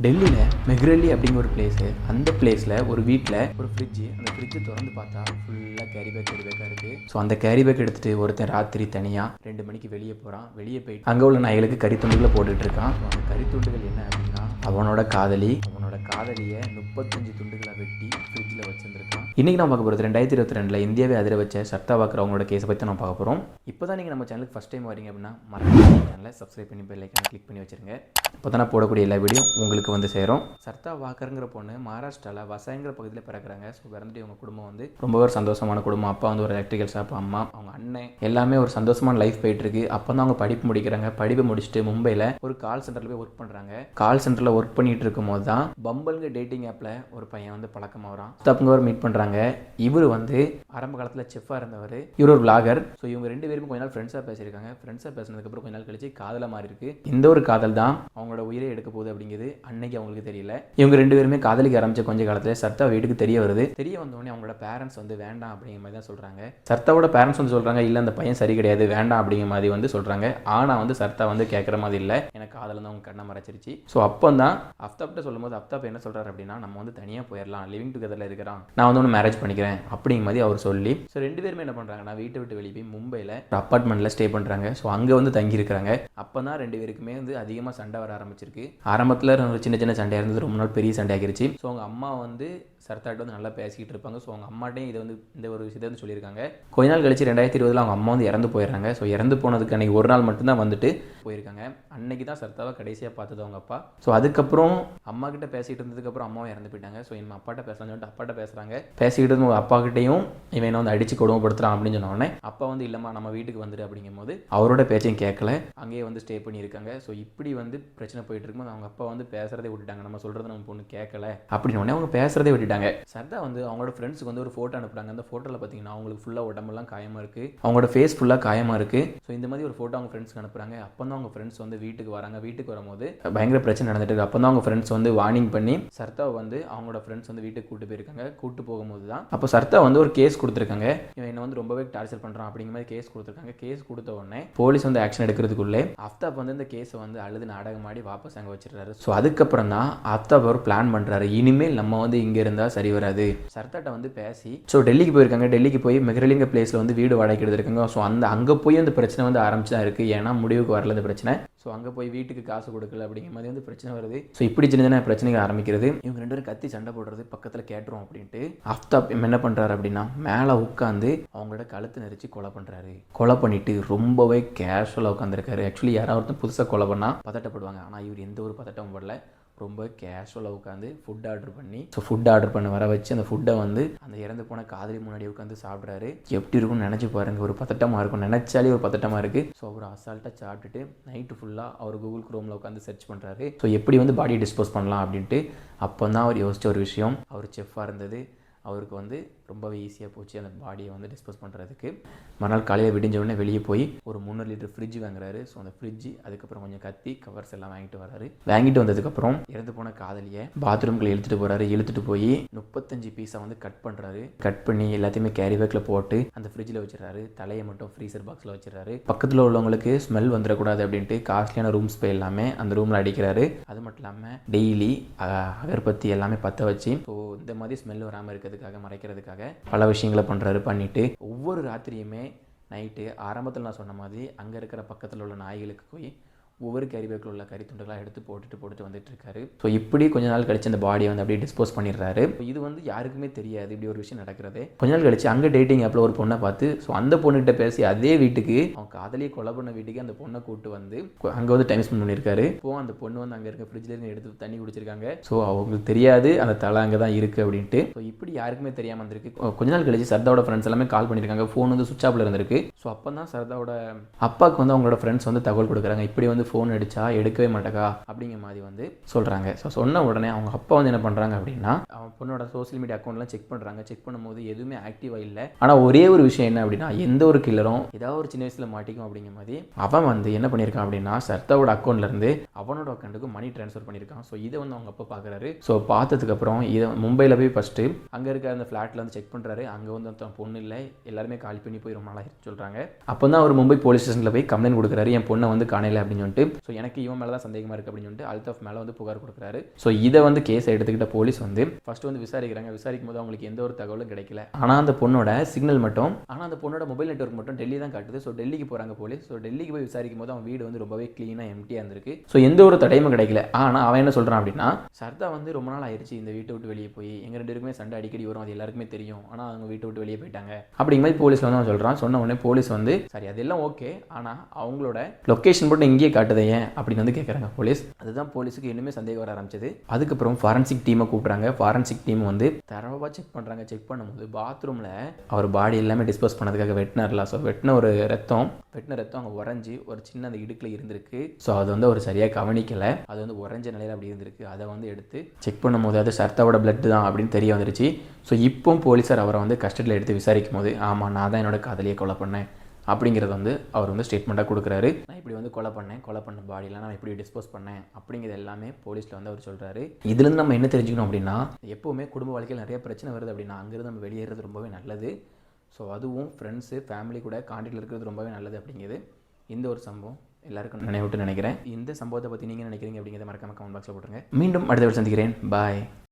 டெல்லியில் மெஹ்ரலி அப்படிங்கிற ஒரு பிளேஸு. அந்த பிளேஸில் ஒரு வீட்டில் ஒரு ஃப்ரிட்ஜு. அந்த ஃப்ரிட்ஜை திறந்து பார்த்தா ஃபுல்லாக கேரிபேக்காக இருக்குது. ஸோ அந்த கேரிபேக் எடுத்துகிட்டு ஒருத்தன் ராத்திரி தனியாக 2 மணிக்கு வெளியே போகிறான். வெளியே போயிட்டு அங்கே உள்ள நாய்களுக்கு கறித்துண்டுகளை போட்டுட்டு இருக்கான். அந்த கறித்துண்டுகள் என்ன அப்படின்னா அவனோட காதலியை 35 துண்டுகளை வெட்டி ஃப்ரிட்ஜில் வச்சுருந்துருக்கான். இன்றைக்கி நான் பார்க்க போகிறது 2022 இந்தியாவை அதிர வச்ச சர்தா வாக்கர் அவங்களோட கேஸை பற்றி நான் பார்க்க போகிறோம். இப்போ தான் நீங்கள் நம்ம சேனலுக்கு ஃபஸ்ட் டைம் வரீங்க அப்படின்னா மறக்காம சேனலை சப்ஸ்கிரைப் பண்ணி பெல் ஐக்கானை கிளிக் பண்ணி வச்சுருங்க. இப்போ தான் நான் போடக்கூடிய எல்லா வீடியோ உங்களுக்கு வந்து சேரும். சர்தா வாக்கருங்கிற பொண்ணு மகாராஷ்டிராவில் வசாயங்கிற பகுதியில் பிறக்கிறாங்க. ஸோ பிறந்துட்டு இவங்க குடும்பம் வந்து ரொம்ப ஒரு சந்தோஷமான குடும்பம். அப்பா வந்து ஒரு எலக்ட்ரிக்கல் ஷாப், அம்மா அவங்க அண்ணன் எல்லாமே ஒரு சந்தோஷமான லைஃப் போயிட்டுருக்கு. அப்போ தான் அவங்க படிப்பு முடிக்கிறாங்க. படிப்பு முடிச்சுட்டு மும்பையில் ஒரு கால் சென்டரில் போய் ஒர்க் பண்ணுறாங்க. கால் சென்டரில் ஒர்க் பண்ணிட்டு இருக்கும் போது தான் பம்பல்ங்க டேட்டிங் ஆப்பில் ஒரு பையன் வந்து பழக்கமாக வரான். தப்புங்க மீட் பண்ணுறாங்க. இவர் வந்து ஆரம்ப காலத்தில் செஃப்பாக இருந்தவர். இவர் ஒரு விளாகர். ஸோ இவங்க 2 பேருமே கொஞ்ச நாள் ஃப்ரெண்ட்ஸாக பேசியிருக்காங்க. ஃப்ரெண்ட்ஸாக பேசினதுக்கப்புறம் கொஞ்ச நாள் கழிச்சு காதலாக மாறி இருக்கு. இந்த ஒரு காதல் தான் அவங்களோட உயிரை எடுக்க போகுது அப்படிங்கிறது அன்னைக்கு அவங்களுக்கு தெரியல. இவங்க 2 பேருமே காதலிக்க ஆரம்பிச்ச கொஞ்ச காலத்தில் சர்தா வீட்டுக்கு தெரிய வருது. தெரிய வந்தோடனே அவங்களோட பேரண்ட்ஸ் வந்து வேண்டாம் அப்படிங்கிற மாதிரி தான் சொல்கிறாங்க. சர்தாவோட பேரண்ட்ஸ் வந்து சொல்கிறாங்க இல்லை அந்த பையன் சரி கிடையாது, வேண்டாம் அப்படிங்கிற மாதிரி வந்து சொல்கிறாங்க. ஆனால் வந்து சர்தா வந்து கேட்குற மாதிரி இல்லை. எனக்கு காதல் வந்து அவங்க கண்ணை மறைச்சிருச்சு. ஸோ அப்போ தான் அஃப்தாப்ட்ட சொல்லும்போது அஃப்தாப் என்ன சொல்கிறார் அப்படின்னா நம்ம வந்து தனியாக போயிடலாம், லிவிங் டுகெதரில் இருக்கிறான், நான் வந்து ஒன்று மேரேஜ் பண்ணிக்கிறேன் அப்படிங்கிற மாதிரி அவர் சொல்லி ஸோ 2 பேருமே என்ன பண்ணுறாங்கன்னா வீட்டை விட்டு வெளியே போய் மும்பையில் ஒரு அப்பார்ட்மெண்ட்டில் ஸ்டே பண்ணுறாங்க. ஸோ அங்கே வந்து தங்கியிருக்கிறாங்க. அப்போ தான் 2 பேருக்குமே வந்து அதிகமாக சண்டை வர ஆரம்பிச்சிருக்கு. ஆரம்பத்தில் ஒரு சின்ன சின்ன சண்டை இருந்தது, ரொம்ப நாள் பெரிய சண்டை ஆகிருச்சு. ஸோ அவங்க அம்மா வந்து சர்தாட்ட வந்து நல்லா பேசிக்கிட்டு இருப்பாங்க. ஸோ அவங்க அம்மாட்டையும் இதை வந்து இந்த ஒரு விஷயத்தை வந்து சொல்லியிருக்காங்க. கொஞ்ச நாள் கழிச்சு 2020 அவங்க அம்மா வந்து இறந்து போயிடுறாங்க. ஸோ இறந்து போனதுக்கு அன்றைக்கி ஒரு நாள் மட்டும்தான் வந்துட்டு போயிருக்காங்க. அன்னைக்கு தான் சர்தாவை கடைசியாக பார்த்தது அவங்க அப்பா. ஸோ அதுக்கப்புறம் அம்மா கிட்ட பேசிகிட்டு இருந்ததுக்கப்புறம் அம்மாவும் இறந்து போயிட்டாங்க. ஸோ இனிமேல் அப்பாட்ட பேசலாம்னு சொல்லிட்டு அப்பாட்ட பேசுகிறாங்க. பேசிக்கிட்டு இருந்த அப்பா கிட்டையும் இவன் வந்து அடித்து கொடுமைப்படுத்துறான் அப்படின்னு சொன்ன உடனே அப்பா வந்து இல்லைம்மா நம்ம வீட்டுக்கு வந்துடு அப்படிங்கும் போது அவரோட பேச்சையும் கேட்கல, அங்கேயே வந்து ஸ்டே பண்ணியிருக்காங்க. ஸோ இப்படி வந்து பிரச்சனை போயிட்டு இருக்கும்போது அவங்க அப்பா வந்து பேசுறதே விட்டுட்டாங்க. நம்ம சொல்கிறது நம்ம பொண்ணு கேட்கல அப்படின்னு உடனே அவங்க பேசுறதே விட்டுட்டாங்க. சர்தா வந்து அவங்களோட ஃப்ரெண்ட்ஸுக்கு வந்து ஒரு ஃபோட்டோ அனுப்புறாங்க. அந்த ஃபோட்டோவில் பார்த்தீங்கன்னா அவங்களுக்கு ஃபுல்லாக உடம்பெல்லாம் காயமாக இருக்குது, அவங்களோட ஃபேஸ் ஃபுல்லாக காயமாக இருக்குது. ஸோ இந்த மாதிரி ஒரு ஃபோட்டோ அவங்க ஃப்ரெண்ட்ஸ்க்கு அனுப்புறாங்க. அப்போ தான் அவங்க ஃப்ரெண்ட்ஸ் வந்து வீட்டுக்கு வராங்க. வீட்டுக்கு வரும்போது பயங்கர பிரச்சனை நடந்துட்டு இருக்கு. அப்போ தான் அவங்க ஃப்ரெண்ட்ஸ் வந்து வார்னிங் பண்ணி சர்தாவை வந்து அவங்களோட ஃப்ரெண்ட்ஸ் வந்து வீட்டுக்கு கூட்டு போயிருக்காங்க. கூட்டு போகும்போது தான் அப்போ சர்தா வந்து ஒரு கேஸ் கொடுத்துருக்காங்க. இவன் என்ன வந்து ரொம்பவே டார்ச்சர் பண்ணுறான் அப்படிங்கிற மாதிரி கேஸ் கொடுத்துருக்காங்க. கேஸ் கொடுத்த உடனே போலீஸ் வந்து ஆக்ஷன் எடுக்கிறதுக்குள்ளே அஃப்தாப் வந்து இந்த கேஸை வந்து அழுது நாடகமாடி வாபஸ் அங்கே வச்சிருக்காரு. ஸோ அதுக்கப்புறம் தான் அஃப்தாப் ஒரு பிளான் பண்ணுறாரு. இனிமேல் நம்ம வந்து இங்கே இருந்தால் சரி வராது. சர்தாட்ட வந்து பேசி ஸோ டெல்லிக்கு போயிருக்காங்க. டெல்லிக்கு போய் மெஹ்ரலிங்க பிளேஸில் வந்து வீடு வாடகைக்கு எடுத்திருக்காங்க. ஸோ அங்கே போய் அந்த பிரச்சனை வந்து ஆரம்பிச்சு தான் இருக்குது. ஏன்னா முடிவுக்கு வரல இந்த பிரச்சனை. ஸோ அங்கே போய் வீட்டுக்கு காசு கொடுக்கல அப்படிங்கிற மாதிரி வந்து பிரச்சனை வருது. ஸோ இப்படி சின்ன சின்ன பிரச்சனைகள் ஆரம்பிக்கிறது. இவங்க 2 பேரும் கத்தி சண்டை போடுறது பக்கத்தில் கேட்டுரும் அப்படின்ட்டு அஃப்தாப் என்ன பண்ணுறாரு அப்படின்னா மேலே உட்காந்து அவங்களோட கழுத்து நெரிச்சு கொலை பண்ணுறாரு. கொலை பண்ணிட்டு ரொம்பவே கேஷுவலாக உட்காந்துருக்காரு. ஆக்சுவலி யாராவது புதுசாக கொலை பண்ணால் பதட்டப்படுவாங்க. ஆனால் இவர் எந்த ஒரு பதட்டமும் படல. ரொம்ப கேஷுவலாக உட்காந்து ஃபுட் ஆர்டர் பண்ணி ஃபுட் ஆர்டர் பண்ண வர வச்சு அந்த ஃபுட்டை வந்து அந்த இறந்து போன காதலி முன்னாடி உட்காந்து சாப்பிட்றாரு. எப்படி இருக்கும்னு நினச்சி பாருங்கள். ஒரு பதட்டமாக இருக்கும், நினச்சாலே ஒரு பதட்டமாக இருக்குது. ஸோ அவர் அசால்ட்டாக சாப்பிட்டுட்டு நைட்டு ஃபுல்லாக அவர் கூகுள் குரோமில் உட்காந்து சர்ச் பண்ணுறாரு. ஸோ எப்படி வந்து பாடியை டிஸ்போஸ் பண்ணலாம் அப்படின்ட்டு. அப்போ தான் அவர் யோசித்த ஒரு விஷயம், அவர் செஃப்பாக இருந்தது. அவருக்கு வந்து ரொம்பவே ஈஸியாக போச்சு அந்த பாடியை வந்து டிஸ்போஸ் பண்ணுறதுக்கு. மறுநாள் காலையில் விடிஞ்ச உடனே வெளியே போய் ஒரு 300 லிட்டர் ஃப்ரிட்ஜ் வாங்குறாரு. ஸோ அந்த ஃப்ரிட்ஜ் அதுக்கப்புறம் கொஞ்சம் கத்தி கவர்ஸ் எல்லாம் வாங்கிட்டு வராரு. வாங்கிட்டு வந்ததுக்கப்புறம் இறந்து போன காதலியை பாத்ரூம்குள்ளே இழுத்துட்டு போகிறாரு. இழுத்துட்டு போய் 35 பீஸை வந்து கட் பண்ணுறாரு. கட் பண்ணி எல்லாத்தையுமே கேரி பேக்கில் போட்டு அந்த ஃப்ரிட்ஜில் வச்சிடறாரு. தலையை மட்டும் ஃப்ரீசர் பாக்ஸில் வச்சிடறாரு. பக்கத்தில் உள்ளவங்களுக்கு ஸ்மெல் வந்துடக்கூடாது அப்படின்ட்டு காஸ்ட்லியான ரூம் ஸ்ப்ரே எல்லாமே அந்த ரூமில் அடிக்கிறாரு. அது மட்டும் இல்லாமல் டெய்லி அகர்பத்தி எல்லாமே பற்ற வச்சு ஸோ இந்த மாதிரி ஸ்மெல் வராமல் இருக்கிறதுக்காக மறைக்கிறதுக்காக பல விஷயங்களை பண்ணுறாரு. பண்ணிவிட்டு ஒவ்வொரு ராத்திரியுமே நைட்டு ஆரம்பத்தில் நான் சொன்ன மாதிரி அங்கே இருக்கிற பக்கத்தில் உள்ள நாய்களுக்கு போய் ஒவ்வொரு கேரிபேக்கில் உள்ள கறித்துண்டுகளாக எடுத்து போட்டுட்டு வந்துட்டு இருக்காரு. ஸோ இப்படி கொஞ்ச நாள் கழிச்சு அந்த பாடியை வந்து அப்படியே டிஸ்போஸ் பண்ணிடுறாரு. இது வந்து யாருக்குமே தெரியாது இப்படி ஒரு விஷயம் நடக்கிறது. கொஞ்ச நாள் கழிச்சு அங்கே டேட்டிங் ஆப்பில் ஒரு பொண்ணை பார்த்து ஸோ அந்த பொண்ணுகிட்ட பேசி அதே வீட்டுக்கு அவன் காதலியை கொலை பண்ண வீட்டுக்கு அந்த பொண்ணை கூட்டு வந்து அங்கே வந்து டைம் ஸ்பெண்ட் பண்ணியிருக்காரு. இப்போ அந்த பொண்ணு வந்து அங்கே இருக்க ஃப்ரிட்ஜ்லேருந்து எடுத்து தண்ணி குடிச்சிருக்காங்க. ஸோ அவங்களுக்கு தெரியாது அந்த தலை அங்கே தான் இருக்குது அப்படின்ட்டு. ஸோ இப்படி யாருக்குமே தெரியாமல் இருந்திருக்கு. கொஞ்ச நாள் கழிச்சு சர்தாவோட ஃப்ரெண்ட்ஸ் எல்லாமே கால் பண்ணியிருக்காங்க. ஃபோன் வந்து சுவிட்ச் ஆஃபில் இருந்திருக்கு. ஸோ அப்போ தான் சர்தாவோட அப்பாவுக்கு வந்து அவங்களோட ஃப்ரெண்ட்ஸ் வந்து தகவல் கொடுக்குறாங்க. இப்படி வந்து ஃபோன் அடித்தா எடுக்கவே மாட்டேக்கா அப்படிங்கிற மாதிரி வந்து சொல்கிறாங்க. ஸோ சொன்ன உடனே அவங்க அப்பா வந்து என்ன பண்ணுறாங்க அப்படின்னா அவன் பொண்ணோட சோஷியல் மீடியா அக்கௌண்ட்லாம் செக் பண்ணுறாங்க. செக் பண்ணும்போது எதுவுமே ஆக்டிவாக இல்லை. ஆனால் ஒரே ஒரு விஷயம் என்ன அப்படின்னா எந்த ஒரு கில்லரும் ஏதாவது ஒரு சின்ன வயசில் மாட்டிக்கும் அப்படிங்கிற மாதிரி அவன் வந்து என்ன பண்ணியிருக்கான் அப்படின்னா சர்தாவோட அக்கௌண்ட்லேருந்து அவனோட அக்கௌண்ட்டுக்கு மணி ட்ரான்ஸ்ஃபர் பண்ணியிருக்கான். ஸோ இதை வந்து அவங்க அப்பா பார்க்குறாரு. ஸோ பார்த்ததுக்கப்புறம் இதை மும்பையில் போய் ஃபஸ்ட்டு அங்கே இருக்க அந்த ஃப்ளாட்டில் வந்து செக் பண்ணுறாரு. அங்கே வந்து அந்த பொண்ணு இல்லை, எல்லாருமே கால் பண்ணி போய் ரொம்ப நாளாக சொல்கிறாங்க. அப்போ தான் அவர் மும்பை போலீஸ் ஸ்டேஷனில் போய் கம்ப்ளைண்ட் கொடுக்குறாரு, என் பொண்ணை வந்து காணையில் அப்படின்னு சொல்லிட்டு. சொல்லிட்டு ஸோ எனக்கு இவன் மேலே தான் சந்தேகமாக இருக்குது அப்படின்னு சொல்லிட்டு அல்தாஃப் மேலே வந்து புகார் கொடுக்குறாரு. ஸோ இதை வந்து கேஸை எடுத்துக்கிட்ட போலீஸ் வந்து ஃபர்ஸ்ட் வந்து விசாரிக்கும் போது அவங்களுக்கு எந்த ஒரு தகவலும் கிடைக்கல. ஆனால் அந்த பொண்ணோட சிக்னல் மட்டும் அந்த பொண்ணோட மொபைல் நெட்வொர்க் மட்டும் டெல்லி தான் காட்டுது. ஸோ டெல்லிக்கு போகிறாங்க போலீஸ். ஸோ டெல்லிக்கு போய் விசாரிக்கும் போது அவன் வீடு வந்து ரொம்பவே க்ளீனாக எம்டியாக இருந்திருக்கு. ஸோ எந்த ஒரு தடையும் கிடைக்கல. ஆனால் அவன் என்ன சொல்கிறான் அப்படின்னா, சர்தா வந்து ரொம்ப நாள் ஆயிடுச்சு இந்த வீட்டை விட்டு வெளியே போய், எங்கள் 2 பேருக்குமே சண்டை அடிக்கடி வரும், அது எல்லாருக்குமே தெரியும், ஆனால் அவங்க வீட்டை விட்டு வெளியே போயிட்டாங்க அப்படிங்கிற மாதிரி போலீஸ் வந்து அவன் சொல்கிறான். சொன்ன உடனே போலீஸ் வந்து சரி அதெல்லாம் ஓகே, ஆனால் அவங்களோட லொக்கேஷன் மட்டும் இங்கேயே காட்டுதே ஏன் அப்படின்னு வந்து கேட்குறாங்க போலீஸ். அதுதான் போலீஸுக்கு இன்னுமே சந்தேகம் வர ஆரம்பிச்சது. அதுக்கப்புறம் ஃபாரன்சிக் டீமை கூப்பிட்றாங்க. ஃபாரன்சிக் டீம் வந்து தரவாக செக் பண்ணுறாங்க. செக் பண்ணும்போது பாத்ரூமில் அவர் பாடி எல்லாமே டிஸ்போஸ் பண்ணதுக்காக வெட்டினார்ல, ஸோ வெட்டின ரத்தம் அங்கே உறைஞ்சி ஒரு சின்ன அந்த இடுக்கில் இருந்திருக்கு. ஸோ அது வந்து அவர் சரியாக கவனிக்கலை, அது வந்து உறைஞ்ச நிலையில் அப்படி இருந்திருக்கு. அதை வந்து எடுத்து செக் பண்ணும்போது அது சர்தாவோட பிளட் தான் அப்படின்னு தெரிய வந்துருச்சு. ஸோ இப்போ போலீஸார் அவரை வந்து கஸ்டடியில் எடுத்து விசாரிக்கும் போது ஆமாம் நான் தான் என்னோட காதலியை கொலை பண்ணேன் அப்படிங்கிறத வந்து அவர் வந்து ஸ்டேட்மெண்ட்டாக கொடுக்குறாரு. நான் இப்படி வந்து கொலை பண்ண பாடியில் நான் இப்படி டிஸ்போஸ் பண்ணேன் அப்படிங்கிறது எல்லாமே போலீஸில் வந்து அவர் சொல்கிறாரு. இதுலேருந்து நம்ம என்ன தெரிஞ்சுக்கணும் அப்படின்னா, எப்போவுமே குடும்ப வாழ்க்கையில் நிறைய பிரச்சனை வருது அப்படின்னா அங்கேருந்து நம்ம வெளியேறது ரொம்பவே நல்லது. ஸோ அதுவும் ஃப்ரெண்ட்ஸு ஃபேமிலி கூட கான்டாக்டில் இருக்கிறது ரொம்பவே நல்லது அப்படிங்கிறது இந்த ஒரு சம்பவம் எல்லாருக்கும் நினைவுட்டு நினைக்கிறேன். இந்த சம்பவத்தை பற்றி நீங்கள் நினைக்கிறீங்க அப்படிங்கிறத மறக்காம கமெண்ட் பாக்ஸில் போட்டுருங்க. மீண்டும் அடுத்த சந்திக்கிறேன். பாய்.